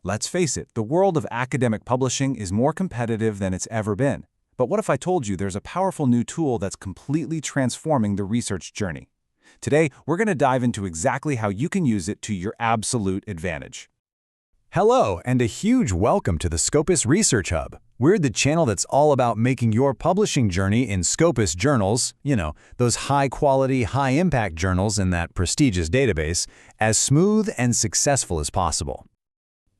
Let's face it, the world of academic publishing is more competitive than it's ever been. But what if I told you there's a powerful new tool that's completely transforming the research journey? Today, we're going to dive into exactly how you can use it to your absolute advantage. Hello, and a huge welcome to the Scopus Research Hub. We're the channel that's all about making your publishing journey in Scopus journals, those high-quality, high-impact journals in that prestigious database, as smooth and successful as possible.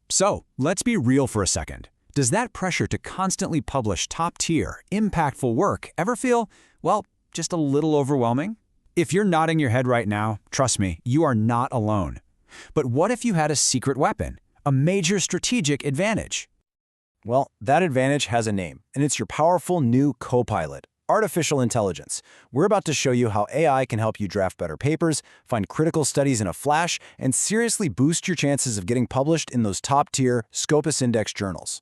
So, let's be real for a second. Does that pressure to constantly publish top-tier, impactful work ever feel, well, just a little overwhelming? If you're nodding your head right now, trust me, you are not alone. But what if you had a secret weapon? A major strategic advantage? Well, that advantage has a name, and it's your powerful new co-pilot, artificial intelligence. We're about to show you how AI can help you draft better papers, find critical studies in a flash, and seriously boost your chances of getting published in those top-tier Scopus-indexed journals.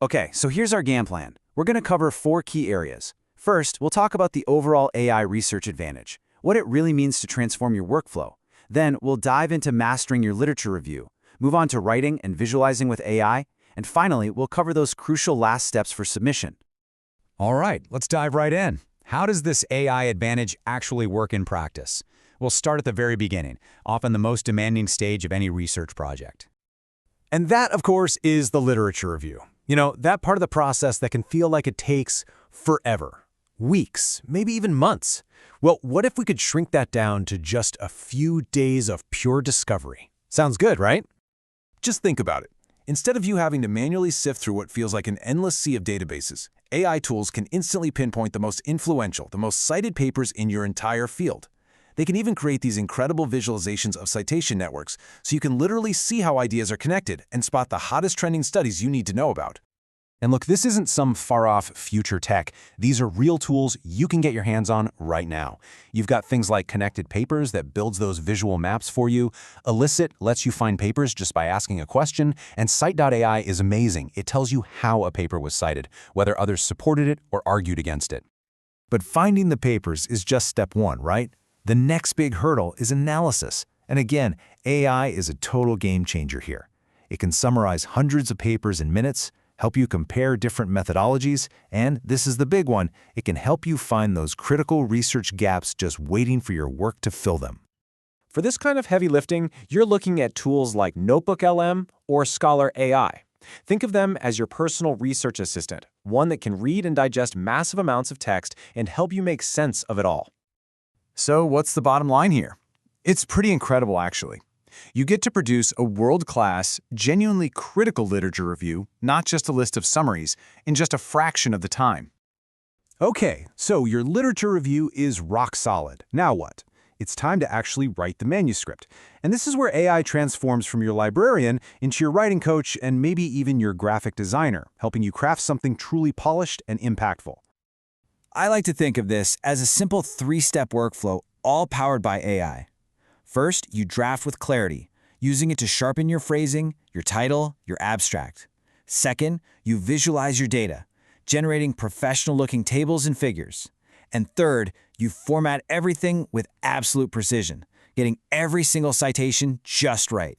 Okay, so here's our game plan. We're going to cover 4 key areas. First, we'll talk about the overall AI research advantage, what it really means to transform your workflow. Then, we'll dive into mastering your literature review, move on to writing and visualizing with AI, and finally, we'll cover those crucial last steps for submission. All right, let's dive right in. How does this AI advantage actually work in practice? We'll start at the very beginning, often the most demanding stage of any research project. And that, of course, is the literature review. That part of the process that can feel like it takes forever. Weeks, maybe even months. Well, what if we could shrink that down to just a few days of pure discovery? Sounds good, right? Just think about it. Instead of you having to manually sift through what feels like an endless sea of databases, AI tools can instantly pinpoint the most influential, the most cited papers in your entire field. They can even create these incredible visualizations of citation networks, so you can literally see how ideas are connected and spot the hottest trending studies you need to know about. And look, this isn't some far-off future tech. These are real tools you can get your hands on right now. You've got things like Connected Papers that builds those visual maps for you. Elicit lets you find papers just by asking a question. And Cite.ai is amazing. It tells you how a paper was cited, whether others supported it or argued against it. But finding the papers is just step 1, right? The next big hurdle is analysis. And again, AI is a total game changer here. It can summarize hundreds of papers in minutes, help you compare different methodologies, and this is the big one, it can help you find those critical research gaps just waiting for your work to fill them. For this kind of heavy lifting, you're looking at tools like NotebookLM or Scholar AI. Think of them as your personal research assistant, one that can read and digest massive amounts of text and help you make sense of it all. So what's the bottom line here? It's pretty incredible, actually. You get to produce a world-class, genuinely critical literature review, not just a list of summaries, in just a fraction of the time. Okay, so your literature review is rock solid. Now what? It's time to actually write the manuscript. And this is where AI transforms from your librarian into your writing coach and maybe even your graphic designer, helping you craft something truly polished and impactful. I like to think of this as a simple 3-step workflow, all powered by AI. First, you draft with clarity, using it to sharpen your phrasing, your title, your abstract. Second, you visualize your data, generating professional-looking tables and figures. And third, you format everything with absolute precision, getting every single citation just right.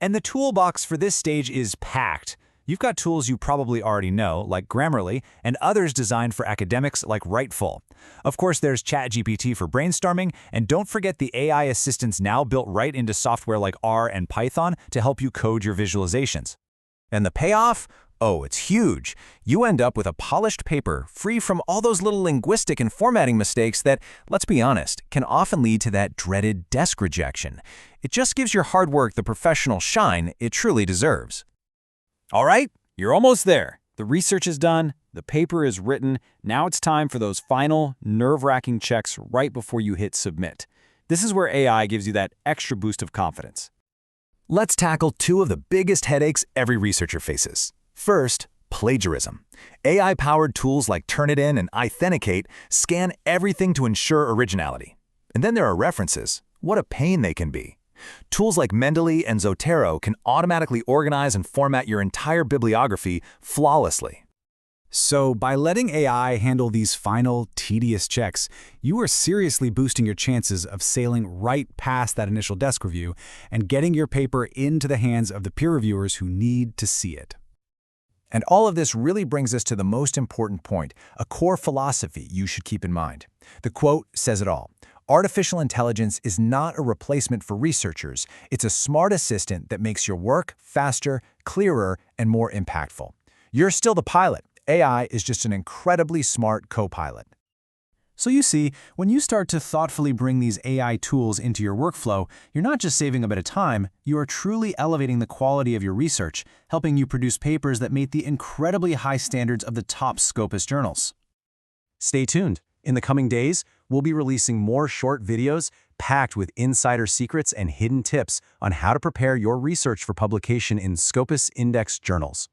And the toolbox for this stage is packed. You've got tools you probably already know, like Grammarly, and others designed for academics like Writeful. Of course, there's ChatGPT for brainstorming, and don't forget the AI assistants now built right into software like R and Python to help you code your visualizations. And the payoff? Oh, it's huge. You end up with a polished paper free from all those little linguistic and formatting mistakes that, let's be honest, can often lead to that dreaded desk rejection. It just gives your hard work the professional shine it truly deserves. All right, you're almost there. The research is done, the paper is written, now it's time for those final, nerve-wracking checks right before you hit submit. This is where AI gives you that extra boost of confidence. Let's tackle 2 of the biggest headaches every researcher faces. First, plagiarism. AI-powered tools like Turnitin and Authenticate scan everything to ensure originality. And then there are references. What a pain they can be. Tools like Mendeley and Zotero can automatically organize and format your entire bibliography flawlessly. So by letting AI handle these final, tedious checks, you are seriously boosting your chances of sailing right past that initial desk review and getting your paper into the hands of the peer reviewers who need to see it. And all of this really brings us to the most important point, a core philosophy you should keep in mind. The quote says it all. Artificial intelligence is not a replacement for researchers. It's a smart assistant that makes your work faster, clearer, and more impactful. You're still the pilot. AI is just an incredibly smart co-pilot. So you see, when you start to thoughtfully bring these AI tools into your workflow, you're not just saving a bit of time, you are truly elevating the quality of your research, helping you produce papers that meet the incredibly high standards of the top Scopus journals. Stay tuned. In the coming days, we'll be releasing more short videos packed with insider secrets and hidden tips on how to prepare your research for publication in Scopus-indexed journals.